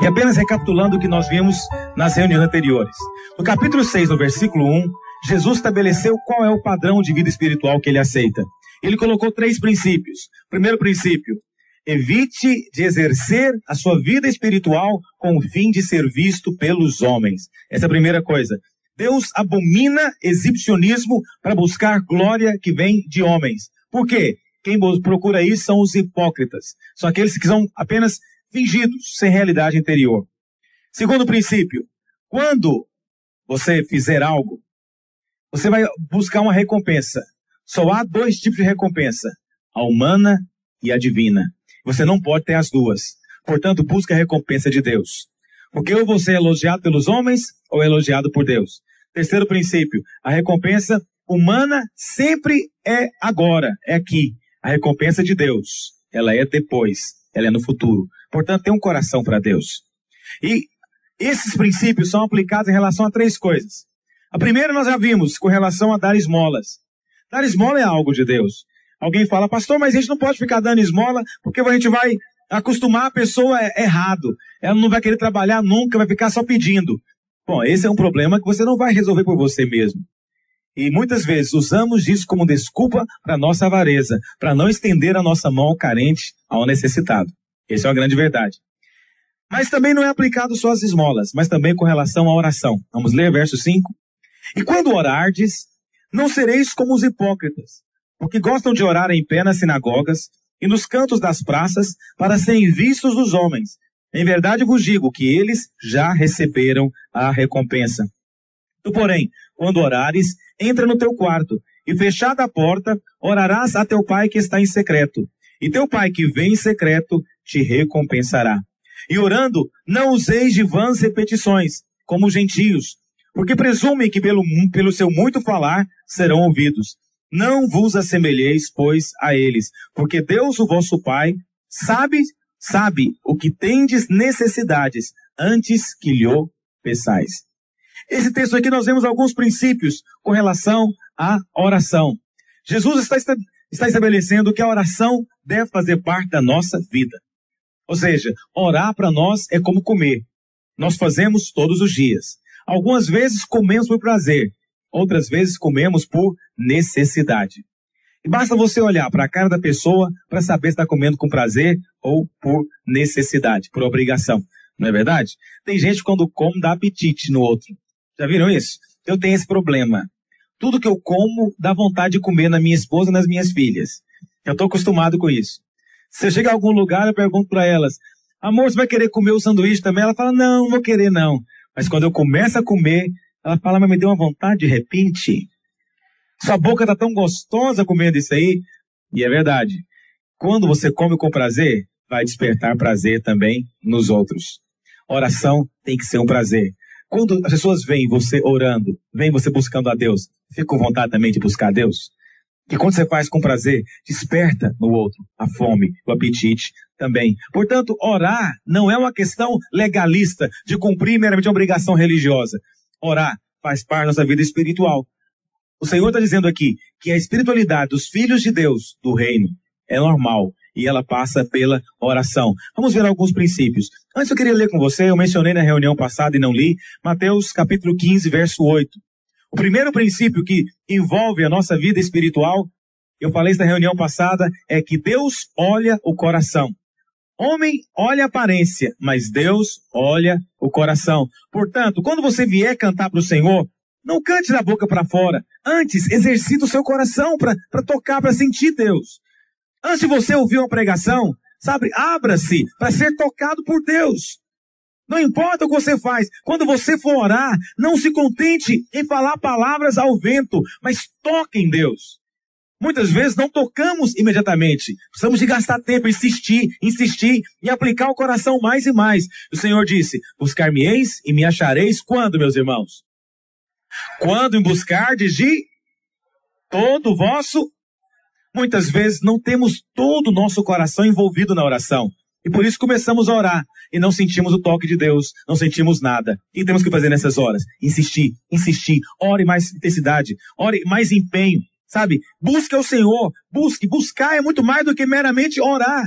E apenas recapitulando o que nós vimos nas reuniões anteriores. No capítulo 6, no versículo 1, Jesus estabeleceu qual é o padrão de vida espiritual que ele aceita. Ele colocou 3 princípios. Primeiro princípio: evite de exercer a sua vida espiritual com o fim de ser visto pelos homens. Essa é a primeira coisa. Deus abomina exibicionismo para buscar glória que vem de homens. Por quê? Quem procura isso são os hipócritas. São aqueles que são apenas fingidos, sem realidade interior. Segundo princípio: quando você fizer algo, você vai buscar uma recompensa. Só há 2 tipos de recompensa: a humana e a divina. Você não pode ter as duas. Portanto, busque a recompensa de Deus. Porque ou você é elogiado pelos homens, ou é elogiado por Deus. Terceiro princípio: a recompensa humana sempre é agora, é aqui. A recompensa de Deus, ela é depois, ela é no futuro. Portanto, tem um coração para Deus. E esses princípios são aplicados em relação a 3 coisas. A primeira nós já vimos, com relação a dar esmolas. Dar esmola é algo de Deus. Alguém fala: pastor, mas a gente não pode ficar dando esmola, porque a gente vai acostumar a pessoa errado. Ela não vai querer trabalhar nunca, vai ficar só pedindo. Bom, esse é um problema que você não vai resolver por você mesmo. E muitas vezes usamos isso como desculpa para a nossa avareza, para não estender a nossa mão ao carente, ao necessitado. Essa é uma grande verdade. Mas também não é aplicado só às esmolas, mas também com relação à oração. Vamos ler verso 5. E quando orardes, não sereis como os hipócritas, porque gostam de orar em pé nas sinagogas e nos cantos das praças para serem vistos dos homens. Em verdade vos digo que eles já receberam a recompensa. Tu, porém, quando orares, entra no teu quarto, e fechada a porta, orarás a teu pai que está em secreto. E teu pai que vem em secreto te recompensará. E orando, não useis de vãs repetições, como os gentios, porque presumem que pelo seu muito falar serão ouvidos. Não vos assemelheis, pois, a eles, porque Deus, o vosso Pai, sabe o que tendes necessidades, antes que lhe peçais. Esse texto aqui nós vemos alguns princípios com relação à oração. Jesus está estabelecendo que a oração deve fazer parte da nossa vida. Ou seja, orar para nós é como comer. Nós fazemos todos os dias. Algumas vezes comemos por prazer, outras vezes comemos por necessidade. E basta você olhar para a cara da pessoa para saber se está comendo com prazer ou por necessidade, por obrigação. Não é verdade? Tem gente que quando come dá apetite no outro. Já viram isso? Eu tenho esse problema. Tudo que eu como dá vontade de comer na minha esposa e nas minhas filhas. Eu estou acostumado com isso. Se eu chego a algum lugar, eu pergunto para elas: amor, você vai querer comer o sanduíche também? Ela fala: não vou querer não. Mas quando eu começo a comer, ela fala: mas me deu uma vontade de repente. Sua boca está tão gostosa comendo isso aí. E é verdade. Quando você come com prazer, vai despertar prazer também nos outros. Oração tem que ser um prazer. Quando as pessoas veem você orando, veem você buscando a Deus, fica com vontade também de buscar a Deus? Que quando você faz com prazer, desperta no outro a fome, o apetite também. Portanto, orar não é uma questão legalista de cumprir meramente uma obrigação religiosa. Orar faz parte da nossa vida espiritual. O Senhor está dizendo aqui que a espiritualidade dos filhos de Deus, do reino, é normal. E ela passa pela oração. Vamos ver alguns princípios. Antes eu queria ler com você, eu mencionei na reunião passada e não li, Mateus capítulo 15, verso 8. O primeiro princípio que envolve a nossa vida espiritual, eu falei isso na reunião passada, é que Deus olha o coração. Homem olha a aparência, mas Deus olha o coração. Portanto, quando você vier cantar para o Senhor, não cante da boca para fora. Antes, exercita o seu coração para tocar, para sentir Deus. Antes de você ouvir uma pregação, sabe, abra-se para ser tocado por Deus. Não importa o que você faz, quando você for orar, não se contente em falar palavras ao vento, mas toque em Deus. Muitas vezes não tocamos imediatamente. Precisamos de gastar tempo, insistir e aplicar o coração mais e mais. O Senhor disse: buscar-me-eis e me achareis quando, meus irmãos? Quando me buscardes de todo o vosso. Muitas vezes não temos todo o nosso coração envolvido na oração. E por isso começamos a orar e não sentimos o toque de Deus, não sentimos nada. O que temos que fazer nessas horas? Insistir. Ore mais intensidade, ore mais empenho, sabe? Busque ao Senhor, buscar é muito mais do que meramente orar.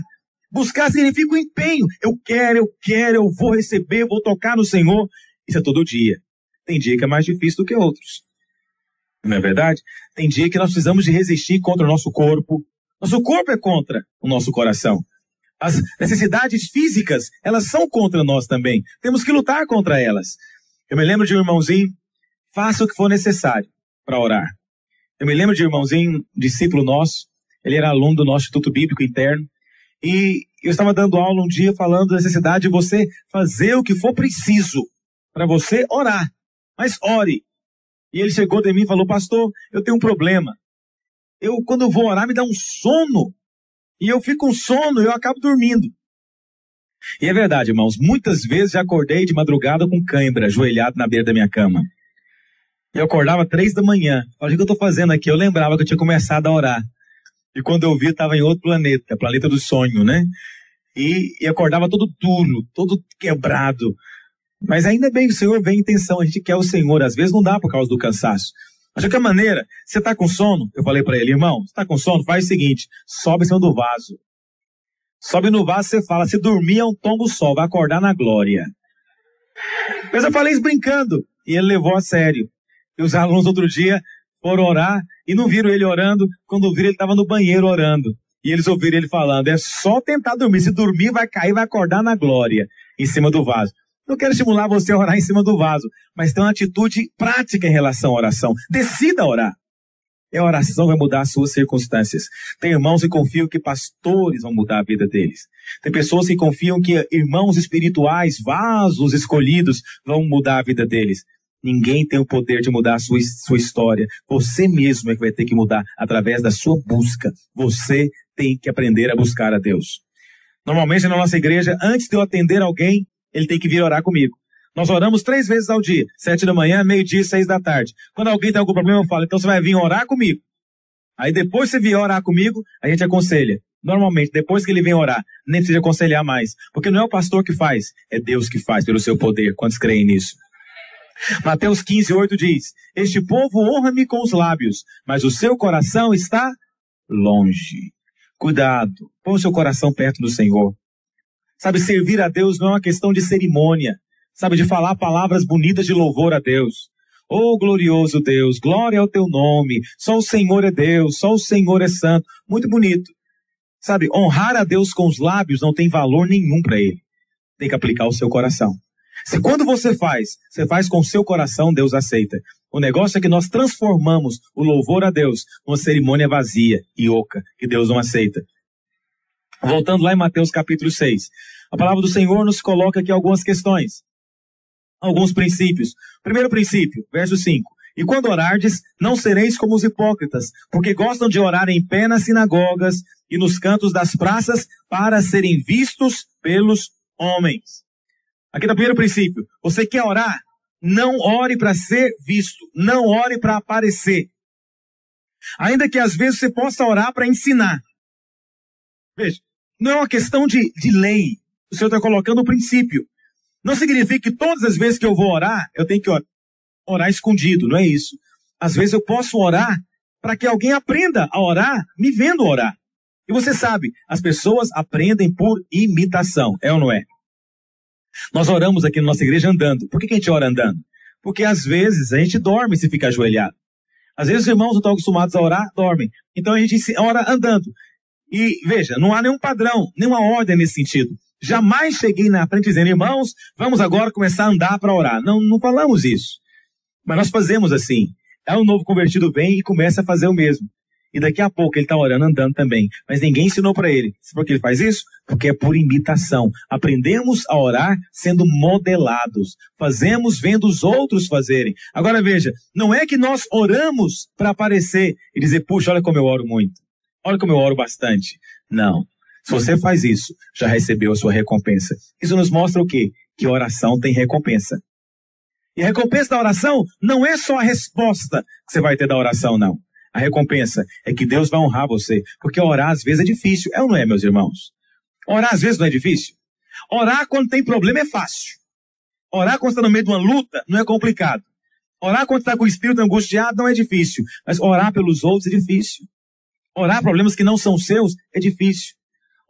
Buscar significa o empenho. Eu quero, eu vou receber, vou tocar no Senhor. Isso é todo dia. Tem dia que é mais difícil do que outros. Não é verdade? Tem dia que nós precisamos de resistir contra o nosso corpo. Nosso corpo é contra o nosso coração. As necessidades físicas, elas são contra nós também. Temos que lutar contra elas. Eu me lembro de um irmãozinho, faça o que for necessário para orar. Eu me lembro de um irmãozinho, discípulo nosso, ele era aluno do nosso Instituto Bíblico Interno, e eu estava dando aula um dia falando da necessidade de você fazer o que for preciso para você orar. Mas ore. E ele chegou de mim e falou, pastor, eu tenho um problema. Quando eu vou orar, me dá um sono. E eu fico com sono e eu acabo dormindo. E é verdade, irmãos, muitas vezes já acordei de madrugada com cãibra, ajoelhado na beira da minha cama. Eu acordava 3 da manhã. Olha o que eu estou fazendo aqui. Eu lembrava que eu tinha começado a orar. E quando eu vi, eu estava em outro planeta, planeta do sonho, né? E acordava todo duro, todo quebrado. Mas ainda bem que o Senhor vem em intenção, a gente quer o Senhor. Às vezes não dá por causa do cansaço. Mas de qualquer maneira, você está com sono? Eu falei para ele, irmão, você está com sono? Faz o seguinte, sobe em cima do vaso. Sobe no vaso, você fala, se dormir é um tombo só, vai acordar na glória. Mas eu falei isso brincando, e ele levou a sério. E os alunos outro dia foram orar, e não viram ele orando, quando viram ele estava no banheiro orando. E eles ouviram ele falando, é só tentar dormir, se dormir vai cair, vai acordar na glória, em cima do vaso. Não quero estimular você a orar em cima do vaso, mas tem uma atitude prática em relação à oração. Decida orar. É a oração que vai mudar as suas circunstâncias. Tem irmãos que confiam que pastores vão mudar a vida deles. Tem pessoas que confiam que irmãos espirituais, vasos escolhidos, vão mudar a vida deles. Ninguém tem o poder de mudar a sua história. Você mesmo é que vai ter que mudar através da sua busca. Você tem que aprender a buscar a Deus. Normalmente na nossa igreja, antes de eu atender alguém, ele tem que vir orar comigo. Nós oramos 3 vezes ao dia, 7 da manhã, meio-dia e 6 da tarde. Quando alguém tem algum problema, eu falo, então você vai vir orar comigo. Aí depois que você vier orar comigo, a gente aconselha. Normalmente, depois que ele vem orar, nem precisa aconselhar mais. Porque não é o pastor que faz, é Deus que faz pelo seu poder. Quantos creem nisso? Mateus 15:8 diz, este povo honra-me com os lábios, mas o seu coração está longe. Cuidado, põe o seu coração perto do Senhor. Sabe, servir a Deus não é uma questão de cerimônia. Sabe, de falar palavras bonitas de louvor a Deus. Oh, glorioso Deus, glória ao teu nome. Só o Senhor é Deus, só o Senhor é santo. Muito bonito. Sabe, honrar a Deus com os lábios não tem valor nenhum para ele. Tem que aplicar o seu coração. Se quando você faz com o seu coração, Deus aceita. O negócio é que nós transformamos o louvor a Deus numa cerimônia vazia e oca, que Deus não aceita. Voltando lá em Mateus capítulo 6. A palavra do Senhor nos coloca aqui algumas questões. Alguns princípios. Primeiro princípio, verso 5. E quando orardes, não sereis como os hipócritas, porque gostam de orar em pé nas sinagogas e nos cantos das praças para serem vistos pelos homens. Aqui está o primeiro princípio. Você quer orar? Não ore para ser visto. Não ore para aparecer. Ainda que às vezes você possa orar para ensinar. Veja, não é uma questão de lei. O Senhor está colocando o princípio. Não significa que todas as vezes que eu vou orar, eu tenho que orar escondido, não é isso. Às vezes eu posso orar para que alguém aprenda a orar me vendo orar. E você sabe, as pessoas aprendem por imitação, é ou não é? Nós oramos aqui na nossa igreja andando. Por que a gente ora andando? Porque às vezes a gente dorme se ficar ajoelhado. Às vezes os irmãos não estão acostumados a orar, dormem. Então a gente ora andando. E veja, não há nenhum padrão, nenhuma ordem nesse sentido. Jamais cheguei na frente dizendo, irmãos, vamos agora começar a andar para orar. Não falamos isso. Mas nós fazemos assim. Aí um novo convertido vem e começa a fazer o mesmo. E daqui a pouco ele está orando, andando também. Mas ninguém ensinou para ele. Sabe por que ele faz isso? Porque é por imitação. Aprendemos a orar sendo modelados. Fazemos vendo os outros fazerem. Agora veja, não é que nós oramos para aparecer e dizer, puxa, olha como eu oro muito. Olha como eu oro bastante. Não. Se você faz isso, já recebeu a sua recompensa. Isso nos mostra o quê? Que oração tem recompensa. E a recompensa da oração não é só a resposta que você vai ter da oração, não. A recompensa é que Deus vai honrar você. Porque orar às vezes é difícil. É ou não é, meus irmãos? Orar às vezes não é difícil. Orar quando tem problema é fácil. Orar quando está no meio de uma luta não é complicado. Orar quando está com o espírito angustiado não é difícil. Mas orar pelos outros é difícil. Orar problemas que não são seus é difícil.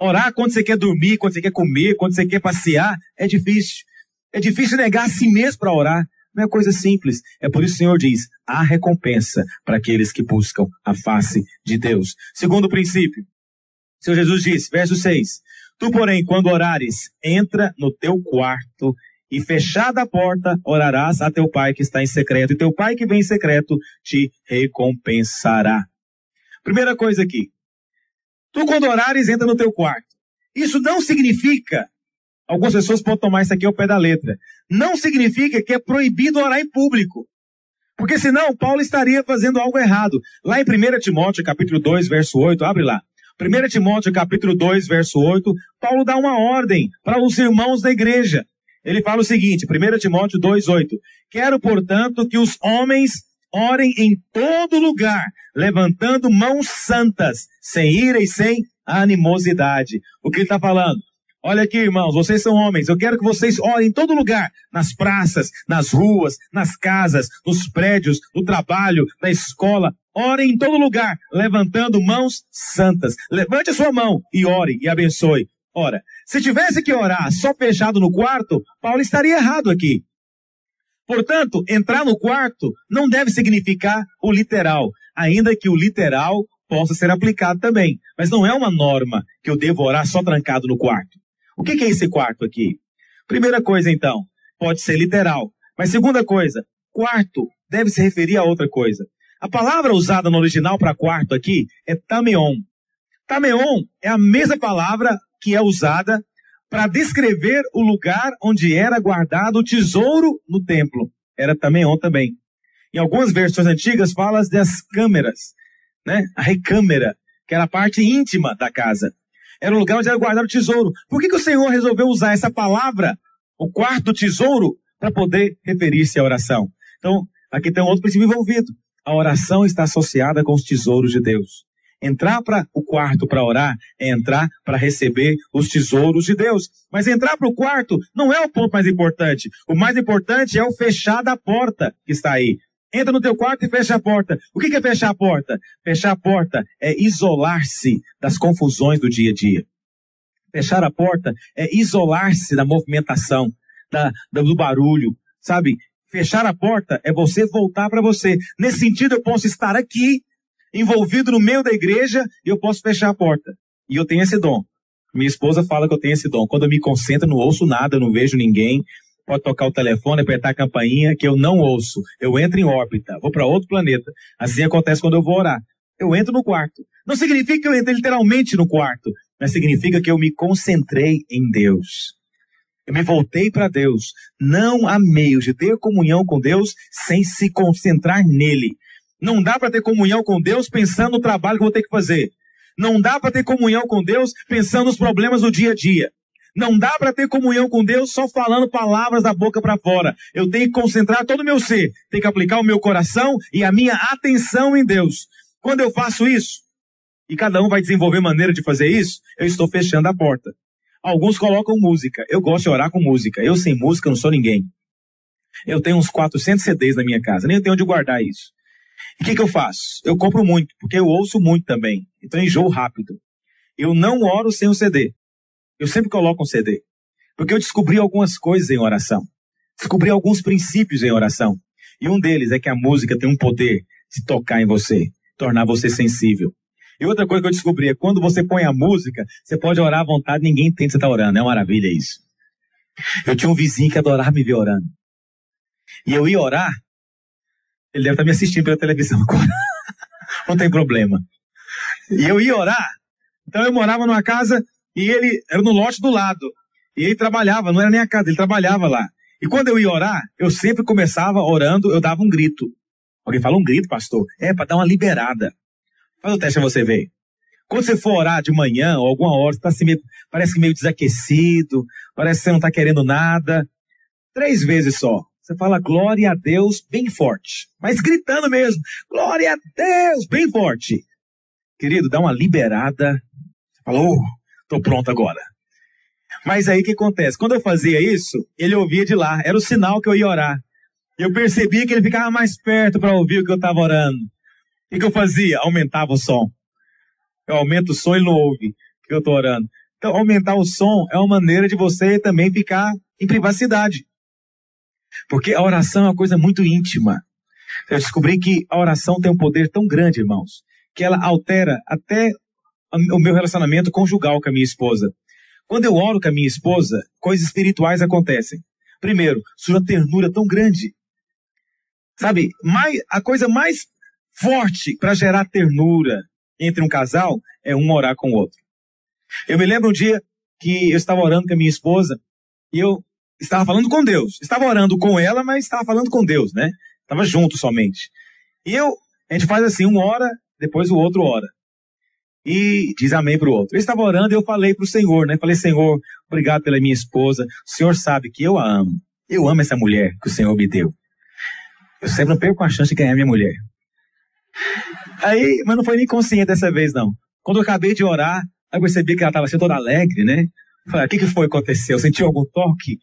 Orar quando você quer dormir, quando você quer comer, quando você quer passear, é difícil. É difícil negar a si mesmo para orar. Não é coisa simples. É por isso que o Senhor diz, há recompensa para aqueles que buscam a face de Deus. Segundo princípio, o Senhor Jesus disse, verso 6, tu, porém, quando orares, entra no teu quarto e fechada a porta, orarás a teu pai que está em secreto, e teu pai que vem em secreto te recompensará. Primeira coisa aqui, tu quando orares, entra no teu quarto. Isso não significa, algumas pessoas podem tomar isso aqui ao pé da letra, não significa que é proibido orar em público. Porque senão Paulo estaria fazendo algo errado. Lá em 1 Timóteo capítulo 2, verso 8, abre lá. 1 Timóteo capítulo 2, verso 8, Paulo dá uma ordem para os irmãos da igreja. Ele fala o seguinte, 1 Timóteo 2, 8, quero, portanto, que os homens orem em todo lugar, levantando mãos santas, sem ira e sem animosidade. O que ele está falando? Olha aqui, irmãos, vocês são homens, eu quero que vocês orem em todo lugar, nas praças, nas ruas, nas casas, nos prédios, no trabalho, na escola, orem em todo lugar, levantando mãos santas. Levante a sua mão e ore e abençoe. Ora, se tivesse que orar só fechado no quarto, Paulo estaria errado aqui. Portanto, entrar no quarto não deve significar o literal, ainda que o literal possa ser aplicado também. Mas não é uma norma que eu devo orar só trancado no quarto. O que é esse quarto aqui? Primeira coisa, então, pode ser literal. Mas segunda coisa, quarto deve se referir a outra coisa. A palavra usada no original para quarto aqui é tameon. Tameon é a mesma palavra que é usada para descrever o lugar onde era guardado o tesouro no templo. Era tameon também. Em algumas versões antigas fala das câmeras, né? A recâmara, que era a parte íntima da casa. Era o lugar onde era guardado o tesouro. Por que o Senhor resolveu usar essa palavra, o quarto do tesouro, para poder referir-se à oração? Então, aqui tem um outro princípio envolvido. A oração está associada com os tesouros de Deus. Entrar para o quarto para orar é entrar para receber os tesouros de Deus. Mas entrar para o quarto não é o ponto mais importante. O mais importante é o fechar da porta que está aí. Entra no teu quarto e fecha a porta. O que é fechar a porta? Fechar a porta é isolar-se das confusões do dia a dia. Fechar a porta é isolar-se da movimentação, do barulho, sabe? Fechar a porta é você voltar para você. Nesse sentido, eu posso estar aqui, envolvido no meio da igreja, e eu posso fechar a porta. E eu tenho esse dom. Minha esposa fala que eu tenho esse dom. Quando eu me concentro, não ouço nada, eu não vejo ninguém. Pode tocar o telefone, apertar a campainha, que eu não ouço. Eu entro em órbita, vou para outro planeta. Assim acontece quando eu vou orar. Eu entro no quarto. Não significa que eu entrei literalmente no quarto, mas significa que eu me concentrei em Deus. Eu me voltei para Deus. Não há meios de ter comunhão com Deus sem se concentrar nele. Não dá para ter comunhão com Deus pensando no trabalho que eu vou ter que fazer. Não dá para ter comunhão com Deus pensando nos problemas do dia a dia. Não dá para ter comunhão com Deus só falando palavras da boca para fora. Eu tenho que concentrar todo o meu ser. Tenho que aplicar o meu coração e a minha atenção em Deus. Quando eu faço isso, e cada um vai desenvolver maneira de fazer isso, eu estou fechando a porta. Alguns colocam música. Eu gosto de orar com música. Eu sem música não sou ninguém. Eu tenho uns 400 CDs na minha casa. Nem tenho onde guardar isso. E o que eu faço? Eu compro muito, porque eu ouço muito também. Então eu enjoo rápido. Eu não oro sem um CD. Eu sempre coloco um CD. Porque eu descobri algumas coisas em oração. Descobri alguns princípios em oração. E um deles é que a música tem um poder de tocar em você, tornar você sensível. E outra coisa que eu descobri é quando você põe a música, você pode orar à vontade, ninguém entende que você está orando. É uma maravilha isso. Eu tinha um vizinho que adorava me ver orando. E eu ia orar, ele deve estar me assistindo pela televisão agora. Não tem problema. E eu ia orar, então eu morava numa casa e ele era no lote do lado. E ele trabalhava, não era nem a casa, ele trabalhava lá. E quando eu ia orar, eu sempre começava orando, eu dava um grito. Alguém fala um grito, pastor? É, para dar uma liberada. Faz o teste pra você ver. Quando você for orar de manhã ou alguma hora, você tá assim parece que meio desaquecido, parece que você não está querendo nada. 3 vezes só. Você fala glória a Deus bem forte. Mas gritando mesmo. Glória a Deus bem forte. Querido, dá uma liberada. Você fala, tô pronto agora. Mas aí o que acontece? Quando eu fazia isso, ele ouvia de lá. Era o sinal que eu ia orar. Eu percebia que ele ficava mais perto para ouvir o que eu estava orando. O que eu fazia? Aumentava o som. Eu aumento o som e ele não ouve o que eu estou orando. Então, aumentar o som é uma maneira de você também ficar em privacidade. Porque a oração é uma coisa muito íntima. Eu descobri que a oração tem um poder tão grande, irmãos, que ela altera até o meu relacionamento conjugal com a minha esposa. Quando eu oro com a minha esposa, coisas espirituais acontecem. Primeiro, surge uma ternura tão grande. Sabe, a coisa mais forte para gerar ternura entre um casal é um orar com o outro. Eu me lembro um dia que eu estava orando com a minha esposa e eu estava falando com Deus. Estava orando com ela, mas estava falando com Deus, né? Estava junto somente. E a gente faz assim, um ora, depois o outro ora. E diz amém para o outro. Eu estava orando e eu falei para o Senhor, né? Falei, Senhor, obrigado pela minha esposa. O Senhor sabe que eu a amo. Eu amo essa mulher que o Senhor me deu. Eu sempre não perco a chance de ganhar minha mulher. Aí, mas não foi nem consciente dessa vez, não. Quando eu acabei de orar, eu percebi que ela estava assim toda alegre, né? Eu falei, o que foi que aconteceu? Sentiu algum toque?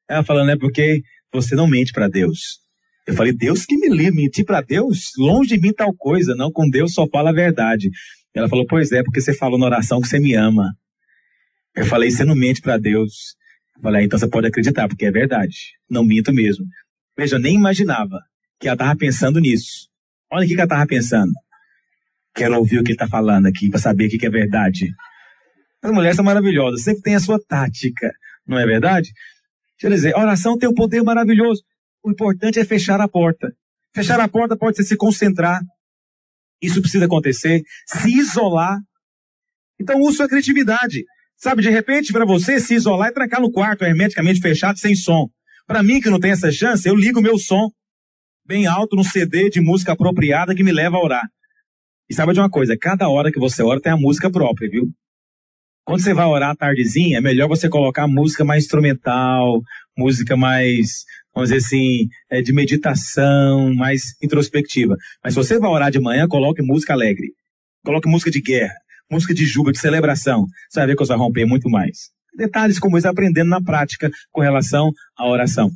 Ela falando, é porque você não mente para Deus. Eu falei, Deus que me livre, mentir para Deus? Longe de mim tal coisa, não, com Deus só fala a verdade. Ela falou, pois é, porque você falou na oração que você me ama. Eu falei, você não mente para Deus. Eu falei, então você pode acreditar, porque é verdade. Não minto mesmo. Veja, eu nem imaginava que ela estava pensando nisso. Olha o que ela estava pensando. Quero ouvir o que ele está falando aqui, para saber o que é verdade. As mulheres são maravilhosas, sempre tem a sua tática, não é verdade? Deixa eu dizer, a oração tem um poder maravilhoso. O importante é fechar a porta. Fechar a porta pode ser se concentrar. Isso precisa acontecer. Se isolar. Então use sua criatividade. Sabe, de repente, para você se isolar e trancar no quarto, hermeticamente fechado, sem som. Para mim, que não tem essa chance, eu ligo o meu som bem alto no CD de música apropriada que me leva a orar. E sabe de uma coisa, cada hora que você ora tem a música própria, viu? Quando você vai orar à tardezinha, é melhor você colocar música mais instrumental, música mais, vamos dizer assim, de meditação, mais introspectiva. Mas se você vai orar de manhã, coloque música alegre. Coloque música de guerra, música de júbilo, de celebração. Você vai ver que você vai romper muito mais. Detalhes como isso, aprendendo na prática com relação à oração.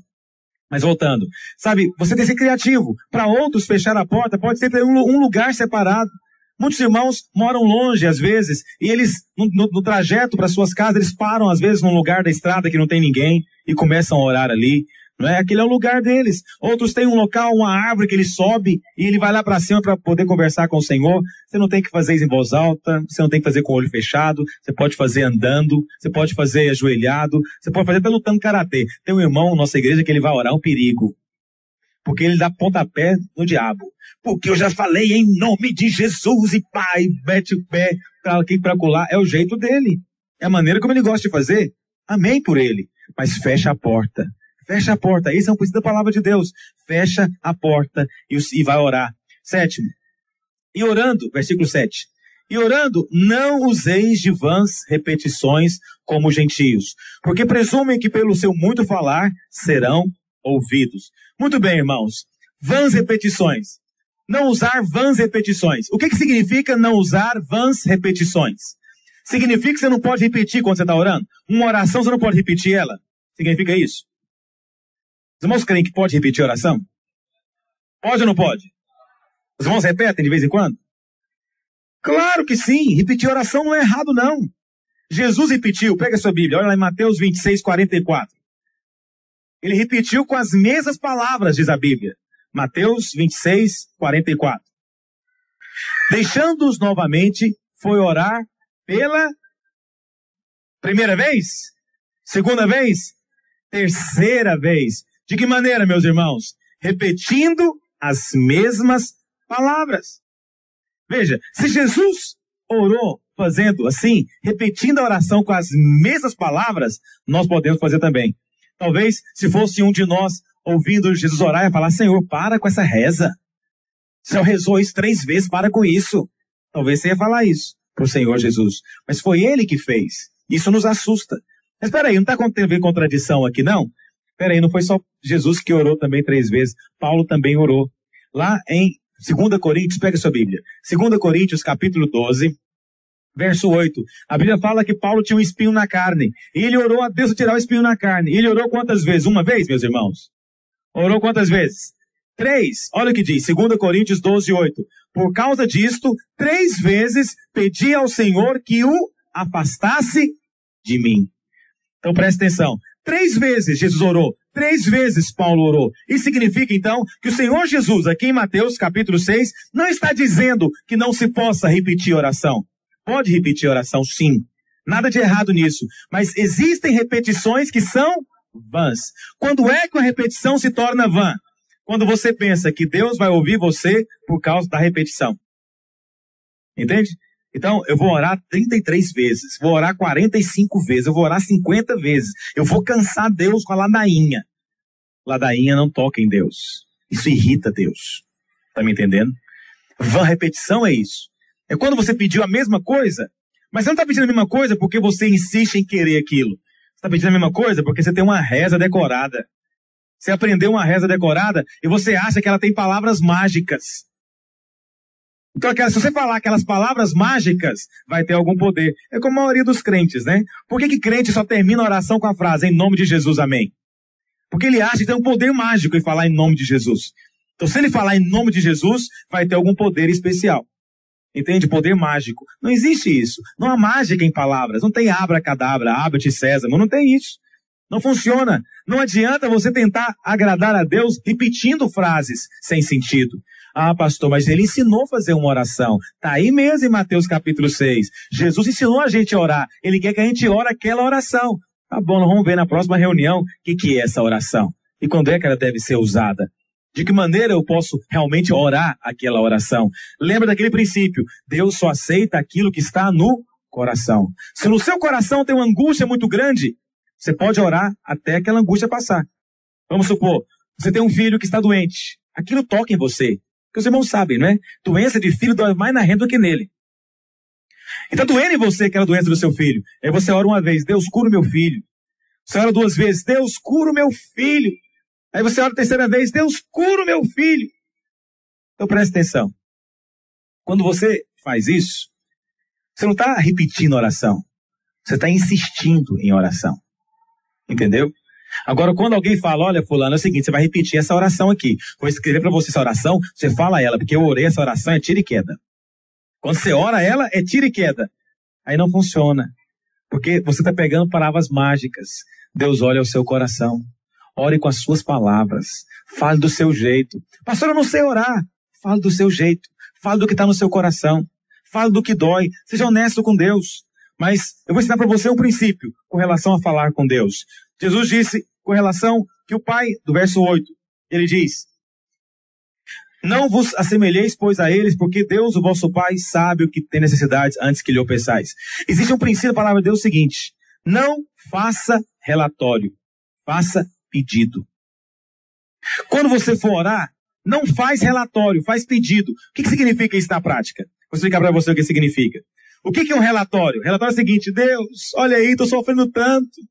Mas voltando, sabe, você tem que ser criativo. Para outros, fechar a porta pode ser ter um lugar separado. Muitos irmãos moram longe, às vezes, e eles, no trajeto para suas casas, eles param, às vezes, num lugar da estrada que não tem ninguém e começam a orar ali. Não é? Aquele é o lugar deles. Outros têm um local, uma árvore que ele sobe e ele vai lá para cima para poder conversar com o Senhor. Você não tem que fazer isso em voz alta, você não tem que fazer com o olho fechado, você pode fazer andando, você pode fazer ajoelhado, você pode fazer até lutando karatê. Tem um irmão na nossa igreja que ele vai orar um perigo, porque ele dá pontapé no diabo. Porque eu já falei em nome de Jesus e pai, mete o pé para aqui para colar. É o jeito dele, é a maneira como ele gosta de fazer. Amém por ele, mas fecha a porta. Fecha a porta, esse é um princípio da palavra de Deus. Fecha a porta e vai orar. 7. E orando, versículo 7. E orando, não useis de vãs repetições como gentios, porque presumem que pelo seu muito falar serão ouvidos. Muito bem, irmãos. Vãs repetições. Não usar vãs repetições. O que significa não usar vãs repetições? Significa que você não pode repetir quando você está orando? Uma oração você não pode repetir ela? Significa isso? Os irmãos creem que pode repetir a oração? Pode ou não pode? Os irmãos repetem de vez em quando? Claro que sim, repetir a oração não é errado não. Jesus repetiu, pega a sua Bíblia, olha lá em Mateus 26, 44. Ele repetiu com as mesmas palavras, diz a Bíblia. Mateus 26, 44. Deixando-os novamente, foi orar pela primeira vez? Segunda vez? Terceira vez. De que maneira, meus irmãos? Repetindo as mesmas palavras. Veja, se Jesus orou fazendo assim, repetindo a oração com as mesmas palavras, nós podemos fazer também. Talvez, se fosse um de nós ouvindo Jesus orar, ia falar, Senhor, para com essa reza. O Senhor rezou isso 3 vezes, para com isso. Talvez você ia falar isso para o Senhor Jesus. Mas foi Ele que fez. Isso nos assusta. Mas espera aí, não está tendo contradição aqui, não? Espera aí, não foi só Jesus que orou também 3 vezes. Paulo também orou. Lá em 2 Coríntios, pega a sua Bíblia. 2 Coríntios, capítulo 12, verso 8. A Bíblia fala que Paulo tinha um espinho na carne. E ele orou a Deus tirar o espinho na carne. E ele orou quantas vezes? Uma vez, meus irmãos? Orou quantas vezes? 3. Olha o que diz, 2 Coríntios 12, 8. Por causa disto, 3 vezes pedi ao Senhor que o afastasse de mim. Então presta atenção. 3 vezes Jesus orou. 3 vezes Paulo orou. Isso significa então que o Senhor Jesus, aqui em Mateus capítulo 6, não está dizendo que não se possa repetir oração. Pode repetir oração, sim. Nada de errado nisso. Mas existem repetições que são vãs. Quando é que a repetição se torna vã? Quando você pensa que Deus vai ouvir você por causa da repetição. Entende? Então, eu vou orar 33 vezes, vou orar 45 vezes, eu vou orar 50 vezes. Eu vou cansar Deus com a ladainha. Ladainha não toca em Deus. Isso irrita Deus. Tá me entendendo? Vã repetição é isso. É quando você pediu a mesma coisa, mas você não está pedindo a mesma coisa porque você insiste em querer aquilo. Você está pedindo a mesma coisa porque você tem uma reza decorada. Você aprendeu uma reza decorada e você acha que ela tem palavras mágicas. Então, se você falar aquelas palavras mágicas, vai ter algum poder. É como a maioria dos crentes, né? Por que crente só termina a oração com a frase, em nome de Jesus, amém? Porque ele acha que tem um poder mágico em falar em nome de Jesus. Então, se ele falar em nome de Jesus, vai ter algum poder especial. Entende? Poder mágico. Não existe isso. Não há mágica em palavras. Não tem abracadabra, abate sésamo. Não tem isso. Não funciona. Não adianta você tentar agradar a Deus repetindo frases sem sentido. Ah, pastor, mas ele ensinou a fazer uma oração. Está aí mesmo em Mateus capítulo 6. Jesus ensinou a gente a orar. Ele quer que a gente ore aquela oração. Tá bom, nós vamos ver na próxima reunião o que é essa oração. E quando é que ela deve ser usada. De que maneira eu posso realmente orar aquela oração. Lembra daquele princípio. Deus só aceita aquilo que está no coração. Se no seu coração tem uma angústia muito grande, você pode orar até aquela angústia passar. Vamos supor, você tem um filho que está doente. Aquilo toca em você. Porque os irmãos sabem, não é? Doença de filho dói mais na renda do que nele. Então doendo em você aquela doença do seu filho. Aí você ora uma vez, Deus cura o meu filho. Você ora 2 vezes, Deus cura o meu filho. Aí você ora a 3ª vez, Deus cura o meu filho. Então presta atenção. Quando você faz isso, você não está repetindo a oração. Você está insistindo em oração. Entendeu? Agora, quando alguém fala, olha, fulano, é o seguinte, você vai repetir essa oração aqui. Vou escrever para você essa oração, você fala ela, porque eu orei essa oração, é tira e queda. Quando você ora ela, é tira e queda. Aí não funciona. Porque você está pegando palavras mágicas. Deus olha o seu coração. Ore com as suas palavras. Fale do seu jeito. Pastor, eu não sei orar. Fale do seu jeito. Fale do que está no seu coração. Fale do que dói. Seja honesto com Deus. Mas eu vou ensinar para você um princípio com relação a falar com Deus. Jesus disse com relação que o Pai, do verso 8, ele diz: não vos assemelheis, pois, a eles, porque Deus, o vosso Pai, sabe o que tem necessidades antes que lhe o peçais. Existe um princípio da palavra de Deus seguinte: não faça relatório, faça pedido. Quando você for orar, não faz relatório, faz pedido. O que significa isso na prática? Vou explicar para você o que significa. O que é um relatório? O relatório é o seguinte: Deus, olha aí, estou sofrendo tanto.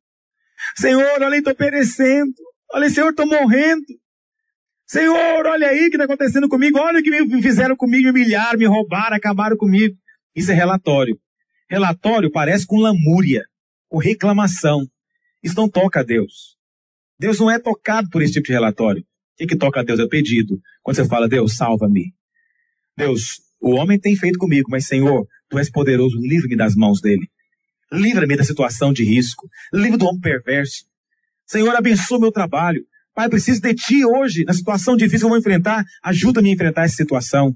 Senhor, olha aí, estou perecendo. Olha aí, Senhor, estou morrendo. Senhor, olha aí o que está acontecendo comigo. Olha o que me fizeram comigo, me humilharam, me roubaram, acabaram comigo. Isso é relatório. Relatório parece com lamúria, com reclamação. Isso não toca a Deus. Deus não é tocado por esse tipo de relatório. O que toca a Deus é o pedido. Quando você fala, Deus, salva-me. Deus, o homem tem feito comigo, mas Senhor, Tu és poderoso, livre-me das mãos dele. Livra-me da situação de risco. Livre do homem perverso. Senhor, abençoa o meu trabalho. Pai, preciso de Ti hoje, na situação difícil que eu vou enfrentar. Ajuda-me a enfrentar essa situação.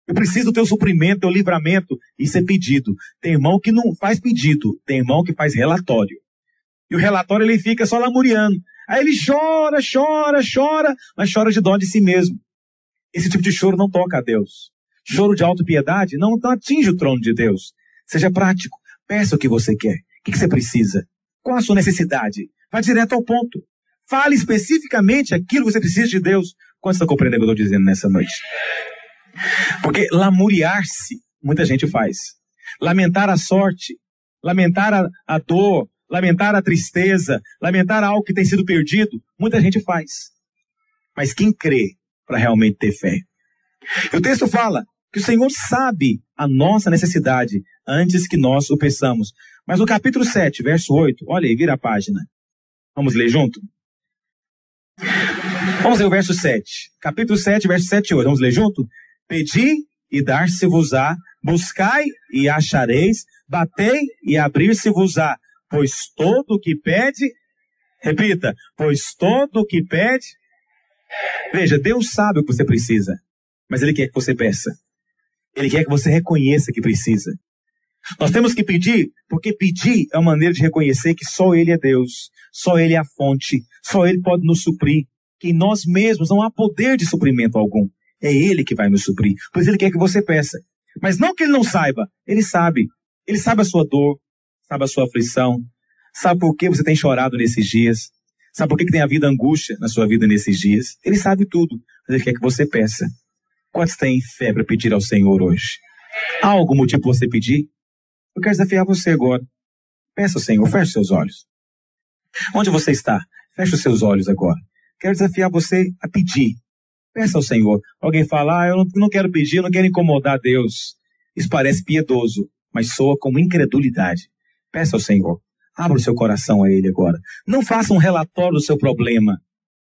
Eu preciso do Teu suprimento, do Teu livramento. Isso é pedido. Tem irmão que não faz pedido. Tem irmão que faz relatório. E o relatório ele fica só lamuriando. Aí ele chora, mas chora de dó de si mesmo. Esse tipo de choro não toca a Deus. Choro de autopiedade não atinge o trono de Deus. Seja prático. Peça o que você quer. O que você precisa? Qual a sua necessidade? Vá direto ao ponto. Fale especificamente aquilo que você precisa de Deus. Quanto está compreendendo o que eu estou dizendo nessa noite? Porque lamuriar-se, muita gente faz. Lamentar a sorte, lamentar a dor, lamentar a tristeza, lamentar algo que tem sido perdido, muita gente faz. Mas quem crê para realmente ter fé? E o texto fala que o Senhor sabe a nossa necessidade antes que nós o peçamos. Mas no capítulo 7, verso 8, olha aí, vira a página. Vamos ler junto? Vamos ler o verso 7. Capítulo 7, verso 7 e 8. Vamos ler junto? Pedi e dar-se-vos-á, buscai e achareis, batei e abrir-se-vos-á. Pois todo o que pede, repita, pois todo o que pede. Veja, Deus sabe o que você precisa, mas Ele quer que você peça. Ele quer que você reconheça que precisa. Nós temos que pedir, porque pedir é uma maneira de reconhecer que só Ele é Deus, só Ele é a fonte, só Ele pode nos suprir, que em nós mesmos não há poder de suprimento algum. É Ele que vai nos suprir, pois Ele quer que você peça. Mas não que Ele não saiba, Ele sabe a sua dor, sabe a sua aflição, sabe por que você tem chorado nesses dias, sabe por que tem havido angústia na sua vida nesses dias. Ele sabe tudo, mas Ele quer que você peça. Quantos têm fé para pedir ao Senhor hoje? Há algum motivo para você pedir? Eu quero desafiar você agora. Peça ao Senhor, feche seus olhos. Onde você está? Feche os seus olhos agora. Quero desafiar você a pedir. Peça ao Senhor. Alguém fala, eu não quero pedir, eu não quero incomodar Deus. Isso parece piedoso, mas soa como incredulidade. Peça ao Senhor. Abra o seu coração a Ele agora. Não faça um relatório do seu problema.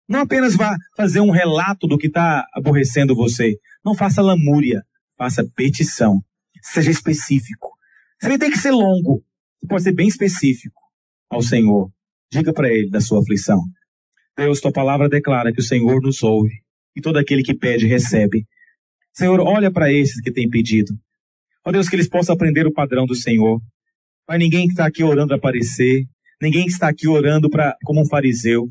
Não apenas vá fazer um relato do que está aborrecendo você. Não faça lamúria. Faça petição. Seja específico. Você nem tem que ser longo. Você pode ser bem específico ao Senhor. Diga para Ele da sua aflição. Deus, tua palavra declara que o Senhor nos ouve. E todo aquele que pede, recebe. Senhor, olha para esses que têm pedido. Ó Deus, que eles possam aprender o padrão do Senhor. Pai, ninguém que está aqui orando para aparecer. Ninguém que está aqui orando como um fariseu.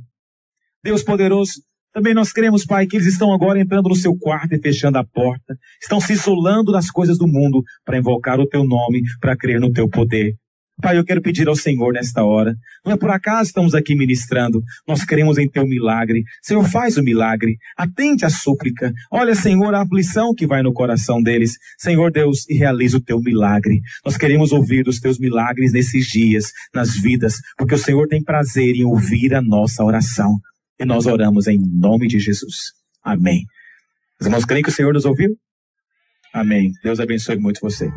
Deus poderoso, também nós cremos, Pai, que eles estão agora entrando no seu quarto e fechando a porta. Estão se isolando das coisas do mundo para invocar o teu nome, para crer no teu poder. Pai, eu quero pedir ao Senhor nesta hora. Não é por acaso estamos aqui ministrando. Nós cremos em teu milagre. Senhor, faz o milagre. Atende a súplica. Olha, Senhor, a aflição que vai no coração deles. Senhor Deus, e realiza o teu milagre. Nós queremos ouvir dos teus milagres nesses dias, nas vidas, porque o Senhor tem prazer em ouvir a nossa oração. E nós oramos em nome de Jesus. Amém. Os irmãos creem que o Senhor nos ouviu? Amém. Deus abençoe muito você.